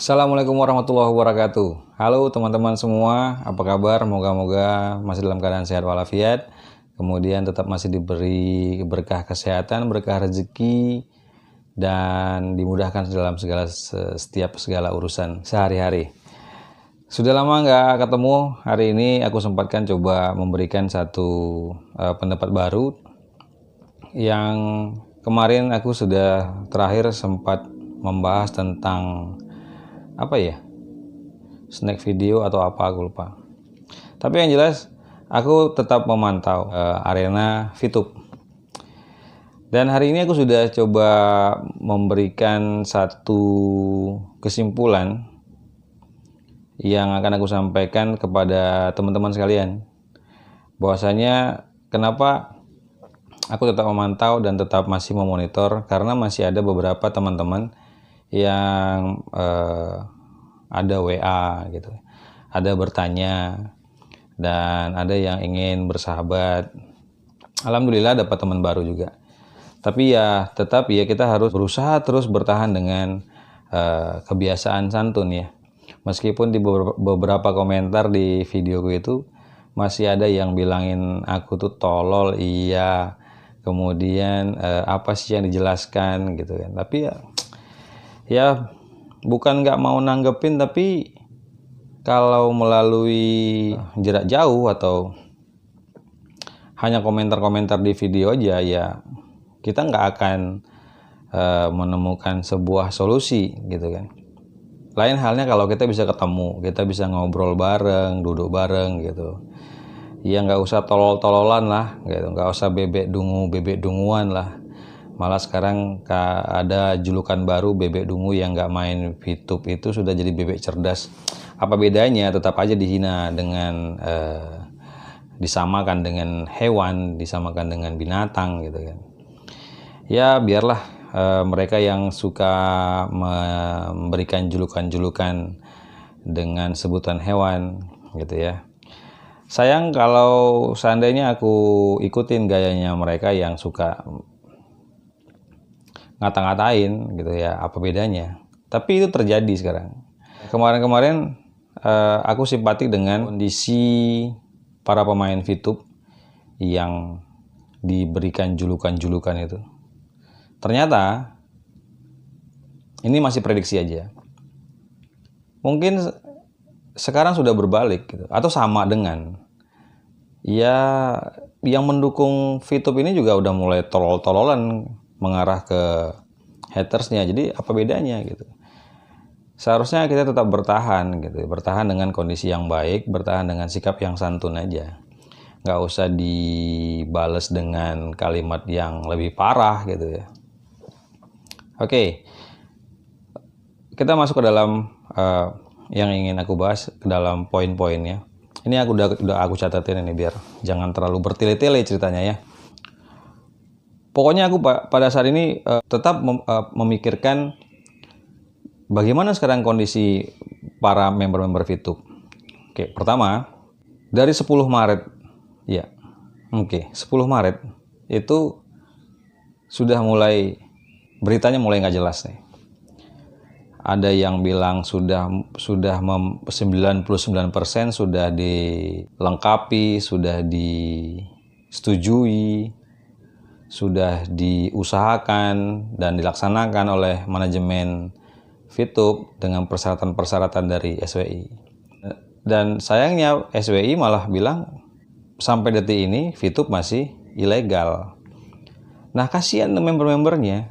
Assalamualaikum warahmatullahi wabarakatuh. Halo teman-teman semua, apa kabar? Moga-moga masih dalam keadaan sehat walafiat. Kemudian tetap masih diberi berkah kesehatan, berkah rezeki, dan dimudahkan dalam setiap segala urusan sehari-hari. Sudah lama nggak ketemu, hari ini aku sempatkan coba memberikan satu pendapat baru yang kemarin aku sudah terakhir sempat membahas tentang snack video atau apa, aku lupa. Tapi yang jelas aku tetap memantau arena VTube. Dan hari ini aku sudah coba memberikan satu kesimpulan yang akan aku sampaikan kepada teman-teman sekalian. Bahwasanya kenapa aku tetap memantau dan tetap masih memonitor, karena masih ada beberapa teman-teman yang ada WA gitu, ada bertanya, dan ada yang ingin bersahabat. Alhamdulillah dapat teman baru juga. Tapi ya tetap ya kita harus berusaha terus bertahan dengan kebiasaan santun ya. Meskipun di beberapa komentar di videoku itu masih ada yang bilangin aku tuh tolol, iya. Kemudian apa sih yang dijelaskan gitu kan. Tapi ya bukan nggak mau nanggepin, tapi kalau melalui jarak jauh atau hanya komentar-komentar di video aja, ya kita nggak akan menemukan sebuah solusi gitu kan. Lain halnya kalau kita bisa ketemu, kita bisa ngobrol bareng, duduk bareng gitu. Ya nggak usah tolol-tololan lah gitu, nggak usah bebek dunguan lah. Malah sekarang ada julukan baru, bebek dungu yang nggak main VTube itu sudah jadi bebek cerdas. Apa bedanya? Tetap aja dihina dengan disamakan dengan hewan, disamakan dengan binatang gitu kan. Ya biarlah mereka yang suka memberikan julukan-julukan dengan sebutan hewan gitu ya. Sayang kalau seandainya aku ikutin gayanya mereka yang suka ngata-ngatain gitu ya, apa bedanya? Tapi itu terjadi sekarang. Kemarin-kemarin aku simpati dengan kondisi para pemain VTube yang diberikan julukan-julukan itu. Ternyata ini masih prediksi aja. Mungkin sekarang sudah berbalik gitu, atau sama dengan ya yang mendukung VTube ini juga udah mulai tolol-tololan mengarah ke hatersnya. Jadi apa bedanya gitu? Seharusnya kita tetap bertahan gitu, bertahan dengan kondisi yang baik, bertahan dengan sikap yang santun aja. Nggak usah dibales dengan kalimat yang lebih parah gitu ya. Oke, kita masuk ke dalam yang ingin aku bahas, ke dalam poin-poinnya. Ini aku udah aku catatin ini biar jangan terlalu bertele-tele ceritanya ya. Pokoknya aku pada saat ini tetap memikirkan bagaimana sekarang kondisi para member-member VTube. Oke, pertama, dari 10 Maret, ya, 10 Maret itu sudah mulai, beritanya mulai nggak jelas nih. Ada yang bilang sudah 99% sudah dilengkapi, sudah disetujui, sudah diusahakan dan dilaksanakan oleh manajemen VTube dengan persyaratan-persyaratan dari SWI. Dan sayangnya SWI malah bilang sampai detik ini VTube masih ilegal. Nah, kasihan member-membernya.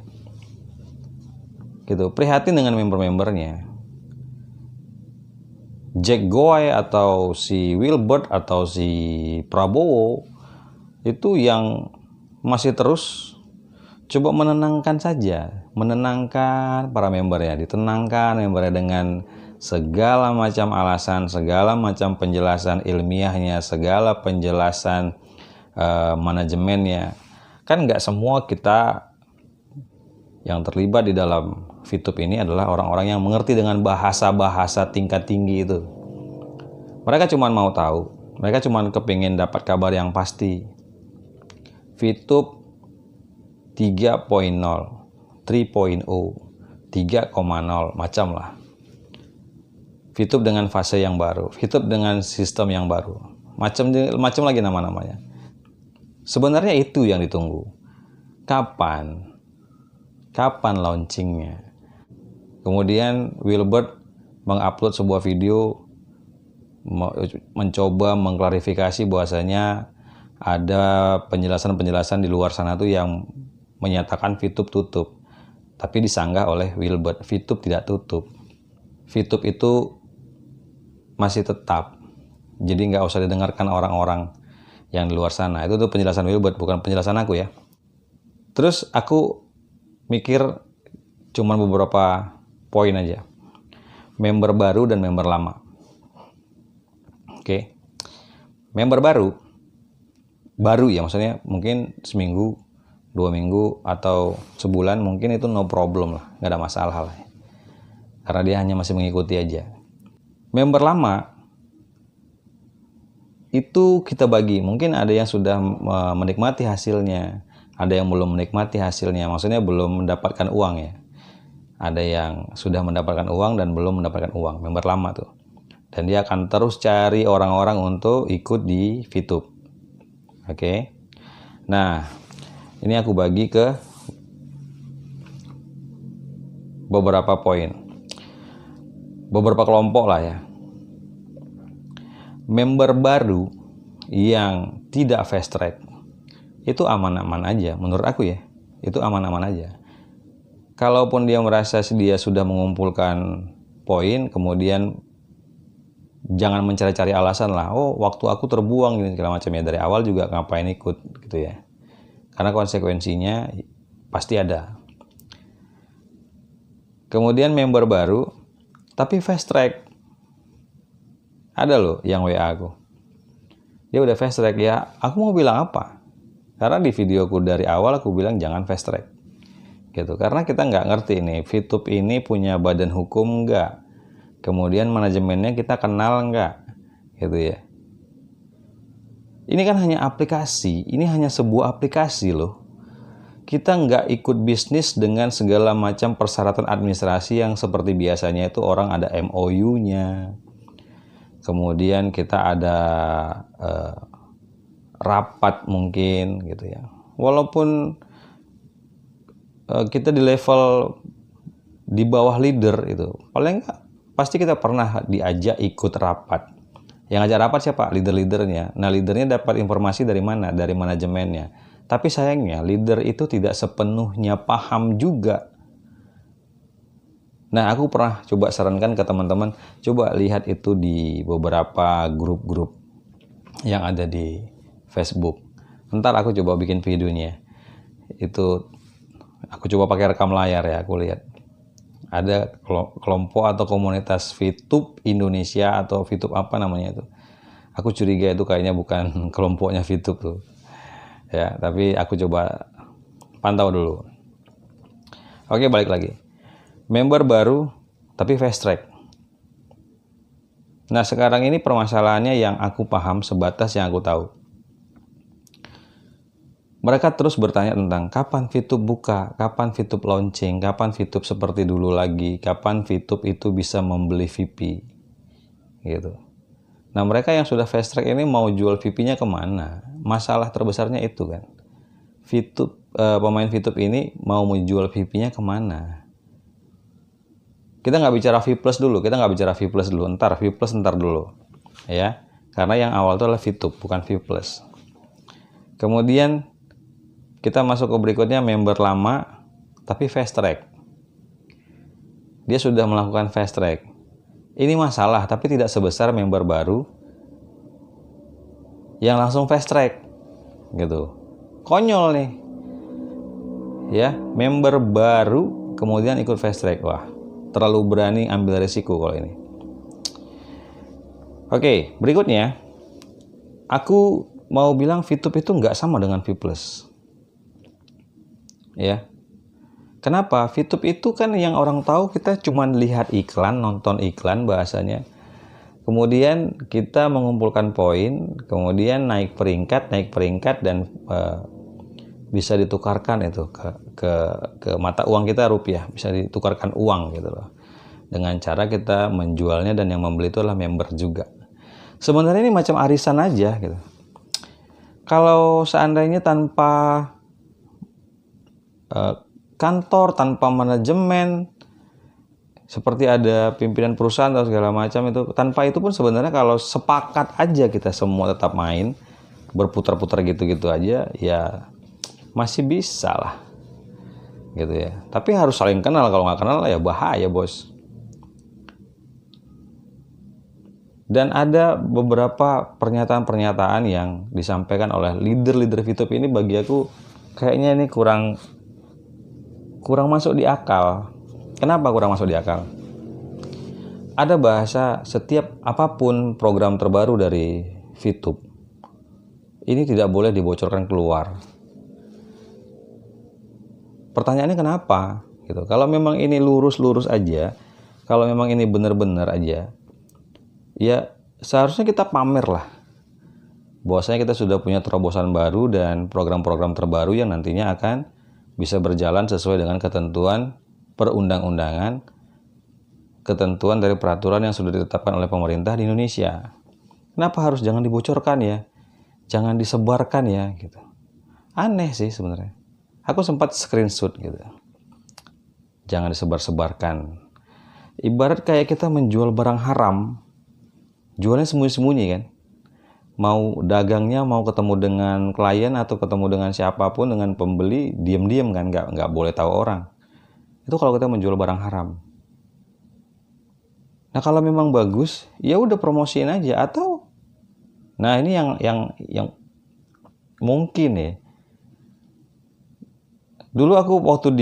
Gitu, prihatin dengan member-membernya. Jack Goy atau si Wilbert atau si Prabowo itu yang masih terus coba menenangkan saja, menenangkan para membernya, ditenangkan membernya dengan segala macam alasan, segala macam penjelasan ilmiahnya, segala penjelasan manajemennya. Kan nggak semua kita yang terlibat di dalam VTube ini adalah orang-orang yang mengerti dengan bahasa-bahasa tingkat tinggi itu. Mereka cuma mau tahu, mereka cuma kepingin dapat kabar yang pasti. VTube 3.0, 3.0, 3.0 macam lah. VTube dengan fase yang baru, VTube dengan sistem yang baru, macam lagi nama-namanya. Sebenarnya itu yang ditunggu. Kapan launchingnya? Kemudian Wilbert mengupload sebuah video mencoba mengklarifikasi bahwasanya ada penjelasan-penjelasan di luar sana tuh yang menyatakan VTube tutup. Tapi disanggah oleh Wilbert, VTube tidak tutup. VTube itu masih tetap. Jadi nggak usah didengarkan orang-orang yang di luar sana. Itu tuh penjelasan Wilbert, bukan penjelasan aku ya. Terus aku mikir cuman beberapa poin aja. Member baru dan member lama. Oke. Member baru ya, maksudnya mungkin seminggu, 2 minggu, atau sebulan, mungkin itu no problem lah, nggak ada masalah lah. Karena dia hanya masih mengikuti aja. Member lama itu kita bagi, mungkin ada yang sudah menikmati hasilnya, ada yang belum menikmati hasilnya, maksudnya belum mendapatkan uang ya. Ada yang sudah mendapatkan uang dan belum mendapatkan uang, member lama tuh. Dan dia akan terus cari orang-orang untuk ikut di VTube. Oke. Nah, ini aku bagi ke beberapa poin. Beberapa kelompok lah ya. Member baru yang tidak fast track itu aman-aman aja menurut aku ya. Itu aman-aman aja. Kalaupun dia merasa dia sudah mengumpulkan poin, kemudian jangan mencari-cari alasan lah. Oh, waktu aku terbuang gini segala macam ya. Dari awal juga ngapain ikut gitu ya. Karena konsekuensinya pasti ada. Kemudian member baru tapi fast track. Ada loh yang WA aku. Dia udah fast track ya. Aku mau bilang apa? Karena di videoku dari awal aku bilang jangan fast track. Gitu. Karena kita nggak ngerti nih, VTube ini punya badan hukum nggak? Kemudian manajemennya kita kenal nggak? Gitu ya. Ini kan hanya aplikasi. Ini hanya sebuah aplikasi loh. Kita nggak ikut bisnis dengan segala macam persyaratan administrasi yang seperti biasanya itu orang ada MOU-nya. Kemudian kita ada rapat mungkin gitu ya. Walaupun kita di level di bawah leader itu, paling nggak pasti kita pernah diajak ikut rapat. Yang ngajak rapat siapa? Leader-leadernya. Nah, leadernya dapat informasi dari mana? Dari manajemennya. Tapi sayangnya leader itu tidak sepenuhnya paham juga. Nah, aku pernah coba sarankan ke teman-teman, coba lihat itu di beberapa grup-grup yang ada di Facebook. Ntar aku coba bikin videonya. Itu aku coba pakai rekam layar ya, aku lihat. Ada kelompok atau komunitas VTube Indonesia atau VTube apa namanya itu. Aku curiga itu kayaknya bukan kelompoknya VTube tuh. Ya, tapi aku coba pantau dulu. Oke, balik lagi. Member baru tapi fast track. Nah, sekarang ini permasalahannya yang aku paham sebatas yang aku tahu. Mereka terus bertanya tentang kapan VTube buka, kapan VTube launching, kapan VTube seperti dulu lagi, kapan VTube itu bisa membeli VP. Gitu. Nah, mereka yang sudah fast track ini mau jual VP-nya kemana? Masalah terbesarnya itu kan. VTube, pemain VTube ini mau menjual VP-nya kemana? Kita nggak bicara V Plus dulu, ntar V Plus ntar dulu, ya, karena yang awal itu adalah VTube, bukan V Plus. Kemudian kita masuk ke berikutnya, member lama tapi fast track. Dia sudah melakukan fast track. Ini masalah, tapi tidak sebesar member baru yang langsung fast track, gitu. Konyol nih, ya, member baru kemudian ikut fast track, wah. Terlalu berani ambil resiko kalau ini. Oke, berikutnya aku mau bilang VTube itu nggak sama dengan V Plus. Ya. Kenapa? VTube itu kan yang orang tahu kita cuma lihat iklan, nonton iklan bahasanya. Kemudian kita mengumpulkan poin, kemudian naik peringkat dan bisa ditukarkan itu ke mata uang kita rupiah, bisa ditukarkan uang gitu loh. dengan cara kita menjualnya dan yang membeli itu adalah member juga. Sebenarnya ini macam arisan aja gitu. Kalau seandainya tanpa kantor, tanpa manajemen, seperti ada pimpinan perusahaan atau segala macam itu, tanpa itu pun sebenarnya kalau sepakat aja kita semua tetap main, berputar-putar gitu-gitu aja, ya masih bisa lah gitu ya. Tapi harus saling kenal, kalau nggak kenal ya bahaya bos. Dan ada beberapa pernyataan-pernyataan yang disampaikan oleh leader-leader VTube ini, bagi aku kayaknya ini kurang masuk di akal. Kenapa kurang masuk di akal? Ada bahasa setiap apapun program terbaru dari VTube ini tidak boleh dibocorkan keluar. Pertanyaannya kenapa? Gitu. Kalau memang ini lurus-lurus aja, kalau memang ini benar-benar aja, ya seharusnya kita pamer lah bahwasanya kita sudah punya terobosan baru dan program-program terbaru yang nantinya akan bisa berjalan sesuai dengan ketentuan perundang-undangan, ketentuan dari peraturan yang sudah ditetapkan oleh pemerintah di Indonesia. Kenapa harus jangan dibocorkan ya? Jangan disebarkan ya gitu. Aneh sih sebenarnya. Aku sempat screenshot gitu. Jangan disebar-sebarkan. Ibarat kayak kita menjual barang haram, jualnya sembunyi-sembunyi kan. Mau dagangnya, mau ketemu dengan klien atau ketemu dengan siapapun, dengan pembeli, diam-diam kan, nggak boleh tahu orang. Itu kalau kita menjual barang haram. Nah kalau memang bagus, ya udah promosiin aja. Atau, nah ini yang mungkin ya. Dulu aku waktu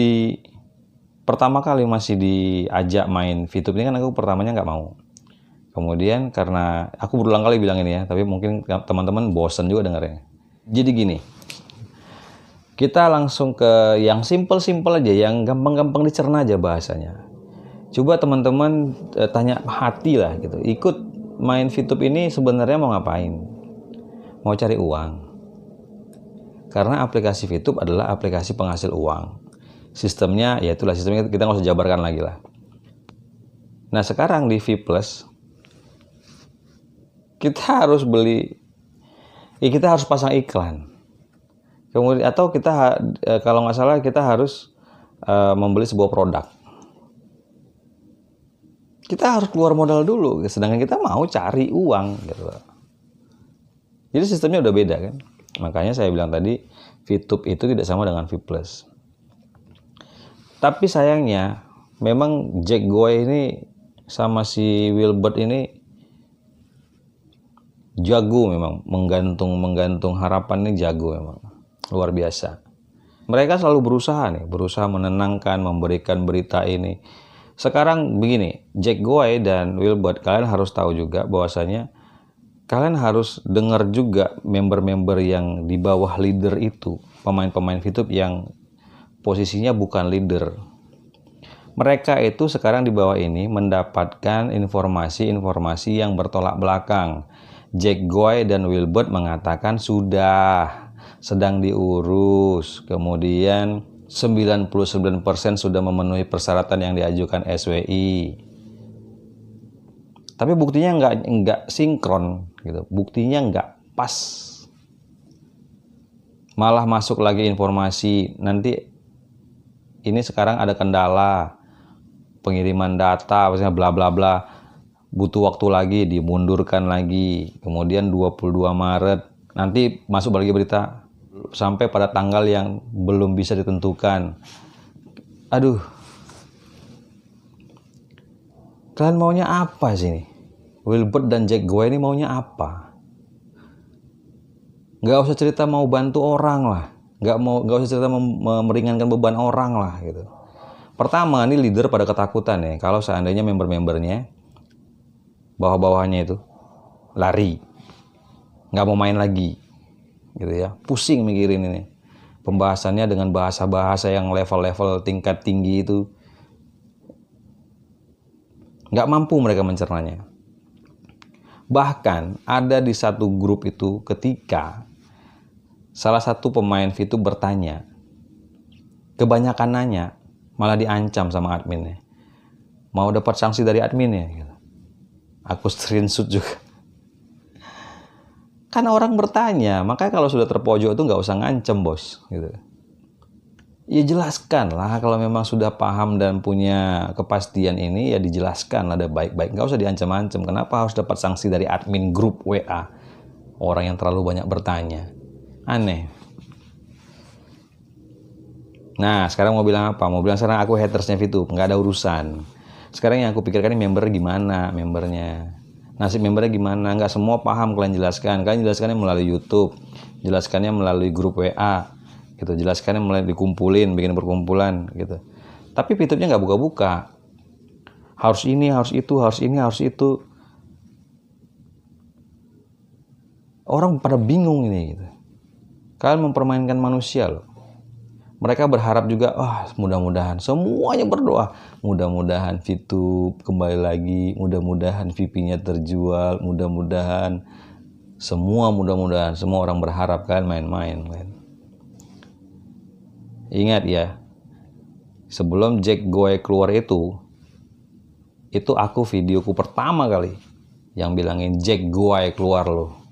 pertama kali masih diajak main VTube ini kan, aku pertamanya nggak mau. Kemudian karena aku berulang kali bilang ini ya, tapi mungkin teman-teman bosan juga dengarnya. Jadi gini, kita langsung ke yang simple-simple aja, yang gampang-gampang dicerna aja bahasanya. Coba teman-teman tanya hati lah gitu. Ikut main VTube ini sebenarnya mau ngapain? Mau cari uang. Karena aplikasi VTube adalah aplikasi penghasil uang. Sistemnya, ya itulah sistemnya, kita nggak usah jabarkan lagi lah. Nah sekarang di V+, kita harus beli, ya kita harus pasang iklan. Kemudian atau kita kalau nggak salah kita harus membeli sebuah produk. Kita harus keluar modal dulu, sedangkan kita mau cari uang gitu. Jadi sistemnya udah beda kan. Makanya saya bilang tadi VTube itu tidak sama dengan V+. Tapi sayangnya memang Jack Goy ini sama si Wilbert ini jago memang, menggantung harapan ini jago memang, luar biasa. Mereka selalu berusaha menenangkan, memberikan berita ini. Sekarang begini, Jack Goy dan Wilbert, kalian harus tahu juga bahwasanya kalian harus dengar juga member-member yang di bawah leader itu, pemain-pemain VTube yang posisinya bukan leader. Mereka itu sekarang di bawah ini mendapatkan informasi-informasi yang bertolak belakang. Jack Goy dan Wilbert mengatakan sudah sedang diurus, kemudian 99% sudah memenuhi persyaratan yang diajukan SWI. Tapi buktinya nggak sinkron gitu, buktinya nggak pas. Malah masuk lagi informasi nanti ini sekarang ada kendala pengiriman data, misalnya bla bla bla. Butuh waktu lagi, dimundurkan lagi. Kemudian 22 Maret, nanti masuk lagi berita sampai pada tanggal yang belum bisa ditentukan. Aduh. Kalian maunya apa sih ini? Wilbert dan Jack Goy ini maunya apa? Nggak usah cerita mau bantu orang lah. Nggak usah cerita meringankan beban orang lah gitu. Pertama, ini leader pada ketakutan ya. Kalau seandainya member-membernya bawah-bawahnya itu lari, nggak mau main lagi gitu ya, pusing mikirin ini pembahasannya dengan bahasa-bahasa yang level-level tingkat tinggi itu, nggak mampu mereka mencernanya. Bahkan ada di satu grup itu ketika salah satu pemain VTube bertanya, kebanyakan nanya, malah diancam sama adminnya, Mau dapat sanksi dari admin ya? Gitu. Aku screenshot juga. Kan orang bertanya, makanya kalau sudah terpojok itu nggak usah ngancem bos. Gitu. Ya jelaskan lah, kalau memang sudah paham dan punya kepastian ini ya dijelaskan, ada baik-baik. Nggak usah diancam-ancam. Kenapa harus dapat sanksi dari admin grup WA? Orang yang terlalu banyak bertanya. Aneh. Nah, sekarang mau bilang apa? Mau bilang sekarang aku hatersnya VTube, nggak ada urusan. Sekarang yang aku pikirkan ini member gimana, membernya. Nasib membernya gimana? Nggak semua paham kalian jelaskan. Kalian jelaskannya melalui YouTube, jelaskannya melalui grup WA, gitu. Jelaskannya melalui dikumpulin, bikin perkumpulan, gitu. Tapi VTube-nya nggak buka-buka. Harus ini, harus itu, harus ini, harus itu. Orang pada bingung ini, gitu. Kalian mempermainkan manusia loh. Mereka berharap juga, mudah-mudahan semuanya berdoa, mudah-mudahan VTube kembali lagi, mudah-mudahan VP-nya terjual, mudah-mudahan semua orang berharap kan main-main kan. Ingat ya, sebelum Jack Goy keluar itu aku videoku pertama kali yang bilangin Jack Goy keluar loh,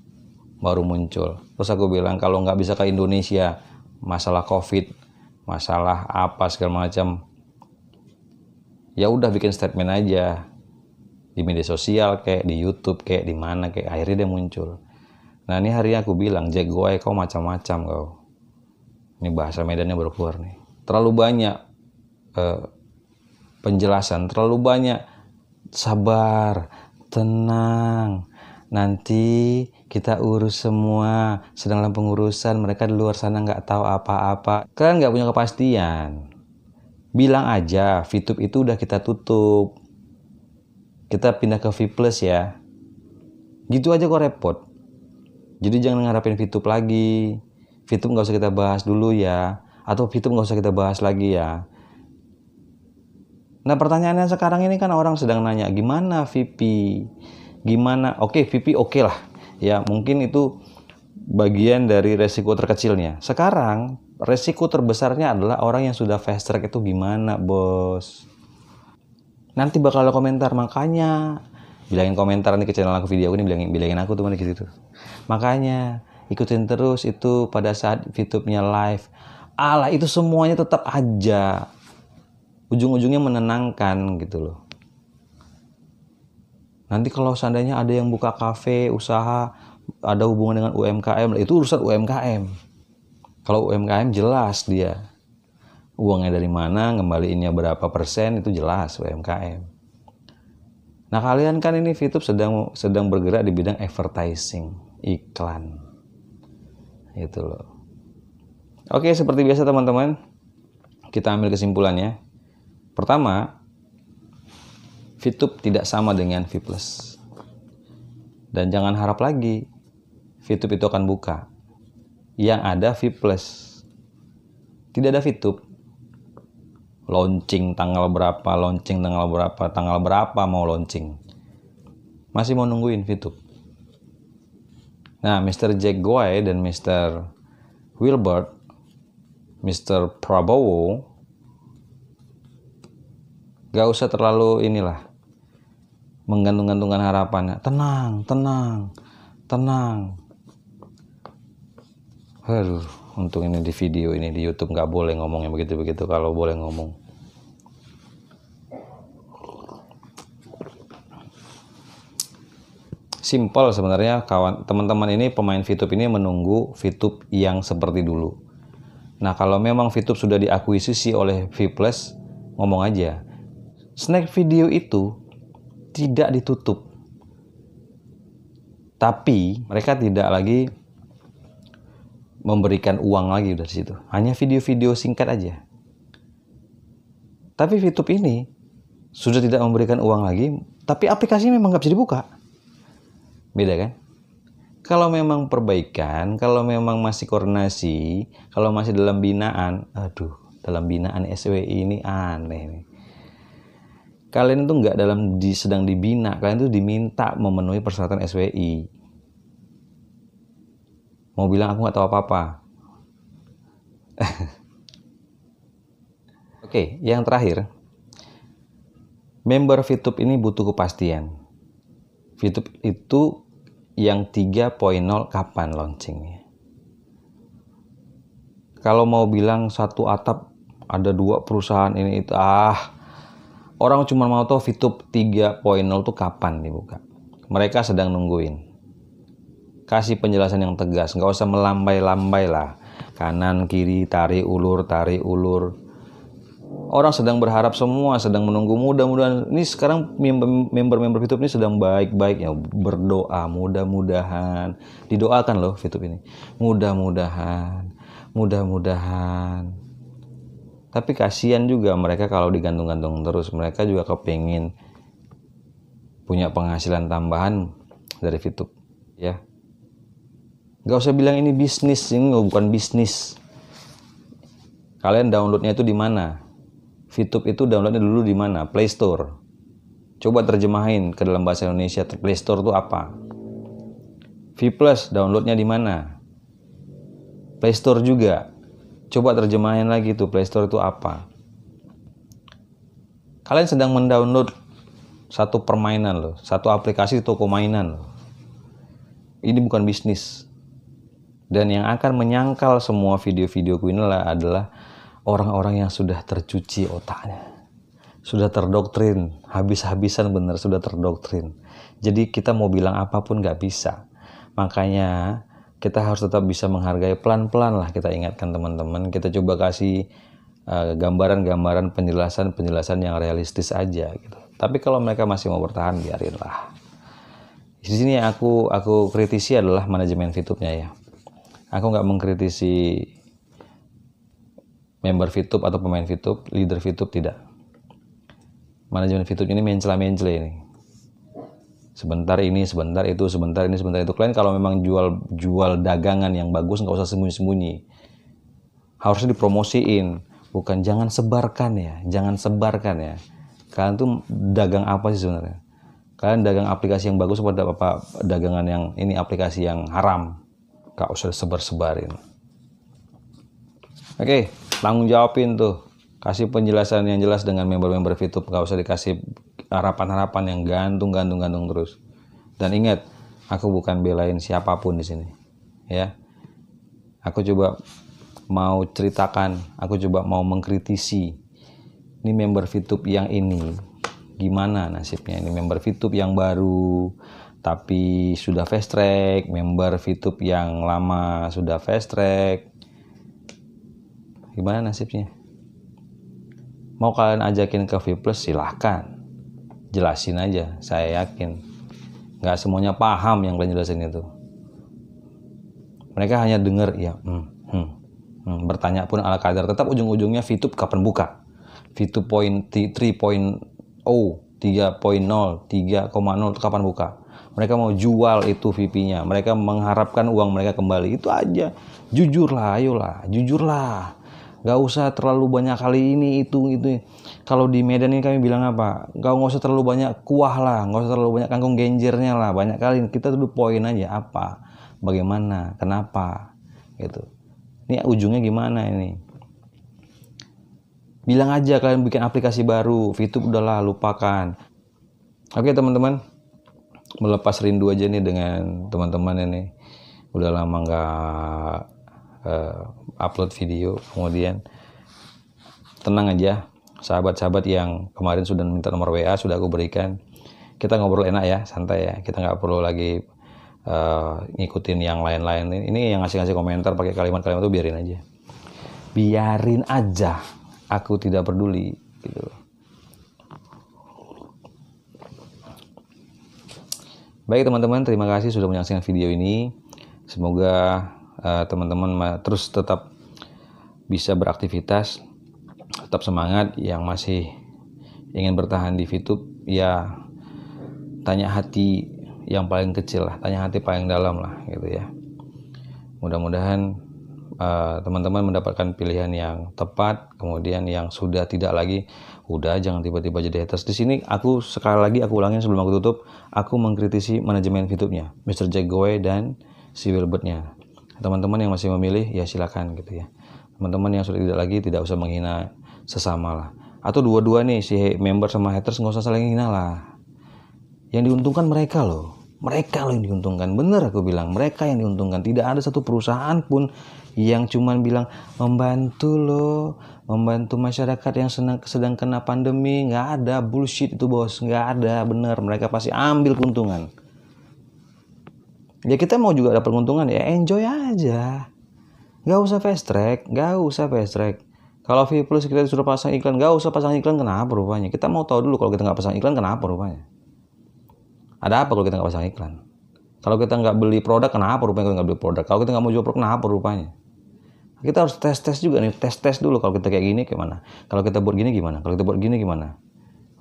baru muncul. Terus aku bilang kalau nggak bisa ke Indonesia, masalah COVID, masalah apa segala macam, ya udah bikin statement aja di media sosial kayak di YouTube kayak di mana kayak, akhirnya dia muncul. Nah ini hari aku bilang, Jack Goy kau macam-macam kau. Ini bahasa Medannya baru keluar nih. Terlalu banyak penjelasan, terlalu banyak sabar, tenang, nanti kita urus semua, sedang dalam pengurusan, mereka di luar sana nggak tahu apa-apa. Kalian nggak punya kepastian. Bilang aja, VTube itu udah kita tutup. Kita pindah ke V Plus ya. Gitu aja kok repot. Jadi jangan ngarapin VTube lagi. VTube nggak usah kita bahas dulu ya. Atau VTube nggak usah kita bahas lagi ya. Nah pertanyaannya sekarang ini kan orang sedang nanya, gimana VP? Gimana? Oke, VP oke lah. Ya mungkin itu bagian dari resiko terkecilnya. Sekarang resiko terbesarnya adalah orang yang sudah fast track itu gimana bos? Nanti bakal ada komentar, makanya bilangin komentar nih ke channel aku, video aku ini bilangin aku tuh mana gitu. Makanya ikutin terus itu pada saat VTube-nya live. Alah itu semuanya tetap aja ujung-ujungnya menenangkan gitu loh. Nanti kalau seandainya ada yang buka kafe, usaha, ada hubungan dengan UMKM, itu urusan UMKM. Kalau UMKM jelas dia uangnya dari mana, ngembaliinnya berapa persen, itu jelas UMKM. Nah kalian kan ini VTube sedang bergerak di bidang advertising, iklan, itu loh. Oke, seperti biasa teman-teman, kita ambil kesimpulannya. Pertama, VTube tidak sama dengan V+. Dan jangan harap lagi VTube itu akan buka. Yang ada V+. Tidak ada VTube. Launching tanggal berapa, tanggal berapa mau launching. Masih mau nungguin VTube. Nah, Mr. Jack Goy dan Mr. Wilbert, Mr. Prabowo, gak usah terlalu menggantung-gantungkan harapannya. Tenang. Aduh, untung ini di video ini di YouTube nggak boleh ngomongnya begitu-begitu. Kalau boleh ngomong, simple sebenarnya teman-teman ini pemain VTube ini menunggu VTube yang seperti dulu. Nah kalau memang VTube sudah diakuisisi oleh V+, ngomong aja. Snack video itu tidak ditutup, tapi mereka tidak lagi memberikan uang lagi udah di situ. Hanya video-video singkat aja. Tapi VTube ini sudah tidak memberikan uang lagi, tapi aplikasinya memang nggak bisa dibuka. Beda kan? Kalau memang perbaikan, kalau memang masih koordinasi, kalau masih dalam binaan, dalam binaan SWI ini aneh nih. Kalian tuh nggak sedang dibina, kalian tuh diminta memenuhi persyaratan SWI. Mau bilang aku nggak tahu apa-apa. Oke, yang terakhir, Member VTube ini butuh kepastian. VTube itu yang 3.0 kapan launchingnya? Kalau mau bilang satu atap ada 2 perusahaan ini itu, orang cuma mau tahu VTube 3.0 itu kapan dibuka. Mereka sedang nungguin. Kasih penjelasan yang tegas, nggak usah melambai-lambai lah. Kanan, kiri, tarik ulur. Orang sedang berharap, semua sedang menunggu. Mudah-mudahan ini sekarang member VTube ini sedang baik-baiknya berdoa, mudah-mudahan didoakan loh VTube ini. Mudah-mudahan. Tapi kasihan juga mereka kalau digantung-gantung terus. Mereka juga kepingin punya penghasilan tambahan dari VTube, ya. Gak usah bilang ini bisnis, ini bukan bisnis. Kalian downloadnya itu di mana? VTube itu downloadnya dulu di mana? Play Store. Coba terjemahin ke dalam bahasa Indonesia. Play Store itu apa? V Plus downloadnya di mana? Play Store juga. Coba terjemahin lagi tuh, Play Store itu apa? Kalian sedang mendownload satu permainan loh, satu aplikasi toko mainan loh. Ini bukan bisnis. Dan yang akan menyangkal semua video-videoku ini adalah orang-orang yang sudah tercuci otaknya, sudah terdoktrin, habis-habisan bener, sudah terdoktrin. Jadi kita mau bilang apapun gak bisa. Makanya kita harus tetap bisa menghargai, pelan-pelan lah kita ingatkan teman-teman. Kita coba kasih gambaran-gambaran, penjelasan yang realistis aja gitu. Tapi kalau mereka masih mau bertahan, biarinlah. Di sini yang aku kritisi adalah manajemen VTube-nya ya. Aku nggak mengkritisi member VTube atau pemain VTube, leader VTube, tidak. Manajemen VTube ini mencela-mencela ini. Sebentar ini, sebentar itu, sebentar ini, sebentar itu. Kalian kalau memang jual dagangan yang bagus, nggak usah sembunyi-sembunyi. Harusnya dipromosiin, bukan jangan sebarkan ya. Kalian tuh dagang apa sih sebenarnya? Kalian dagang aplikasi yang bagus atau apa dagangan yang ini aplikasi yang haram? Nggak usah sebar-sebarin. Oke. Tanggung jawabin tuh, kasih penjelasan yang jelas dengan member-member VTube. Gak usah dikasih harapan-harapan yang gantung terus. Dan ingat, aku bukan belain siapapun di sini, ya. Aku coba mau ceritakan, aku coba mau mengkritisi. Ini member VTube yang ini, gimana nasibnya? Ini member VTube yang baru, tapi sudah fast track. Member VTube yang lama sudah fast track. Gimana nasibnya? Mau kalian ajakin ke V Plus, silahkan. Jelasin aja, saya yakin. Nggak semuanya paham yang kalian jelasin itu. Mereka hanya dengar, ya, bertanya pun ala kadar. Tetap ujung-ujungnya VTube kapan buka? VTube 3.0, 3.0 itu kapan buka? Mereka mau jual itu VP-nya. Mereka mengharapkan uang mereka kembali. Itu aja. Jujurlah, ayolah, jujurlah. Gak usah terlalu banyak kali ini itu. Kalau di Medan ini kami bilang apa? Gak usah terlalu banyak kuah lah, gak usah terlalu banyak kangkung genjernya lah. Banyak kali kita tuh poin aja, apa, bagaimana, kenapa, gitu. Ini ujungnya gimana ini? Bilang aja kalian bikin aplikasi baru, VTube udahlah lupakan. Oke teman-teman, melepas rindu aja nih dengan teman-teman ini. Udah lama nggak upload video. Kemudian tenang aja, sahabat-sahabat yang kemarin sudah minta nomor WA sudah aku berikan. Kita ngobrol enak ya, santai ya. Kita nggak perlu lagi ngikutin yang lain-lain. Ini yang ngasih komentar pakai kalimat-kalimat itu biarin aja. Aku tidak peduli gitu. Baik teman-teman, terima kasih sudah menyaksikan video ini. Semoga teman-teman terus tetap bisa beraktivitas, tetap semangat. Yang masih ingin bertahan di VTube, ya tanya hati yang paling kecil lah, tanya hati paling dalam lah gitu ya. Mudah-mudahan teman-teman mendapatkan pilihan yang tepat. Kemudian yang sudah tidak lagi, udah jangan tiba-tiba jadi haters. Di sini aku sekali lagi aku ulangin sebelum aku tutup, aku mengkritisi manajemen VTube-nya, Mr. Jack Gowe dan si Wilbert-nya. Teman-teman yang masih memilih ya silakan gitu ya. Teman-teman yang sudah tidak lagi, tidak usah menghina sesama lah. Atau dua-dua nih, si member sama haters nggak usah saling hina lah. Yang diuntungkan mereka loh. Mereka loh yang diuntungkan. Bener aku bilang, mereka yang diuntungkan. Tidak ada satu perusahaan pun yang cuman bilang membantu loh, membantu masyarakat yang sedang kena pandemi. Nggak ada, bullshit itu bos. Nggak ada, bener. Mereka pasti ambil keuntungan. Ya kita mau juga dapat keuntungan, ya enjoy aja. Nggak usah fast track, nggak usah fast track. Kalau V Plus kita disuruh pasang iklan, nggak usah pasang iklan, kenapa rupanya? Kita mau tahu dulu kalau kita nggak pasang iklan, kenapa rupanya? Ada apa kalau kita nggak pasang iklan? Kalau kita nggak beli produk, kenapa rupanya kita nggak beli produk? Kalau kita nggak mau jual produk, kenapa rupanya? Kita harus tes juga nih, tes dulu kalau kita kayak gini gimana? Kalau kita buat gini gimana? Kalau kita buat gini gimana?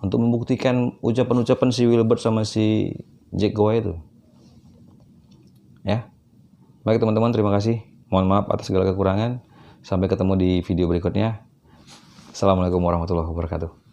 Untuk membuktikan ucapan-ucapan si Wilbert sama si Jack Goa itu. Ya. Baik teman-teman, terima kasih. Mohon maaf atas segala kekurangan. Sampai ketemu di video berikutnya. Assalamualaikum warahmatullahi wabarakatuh.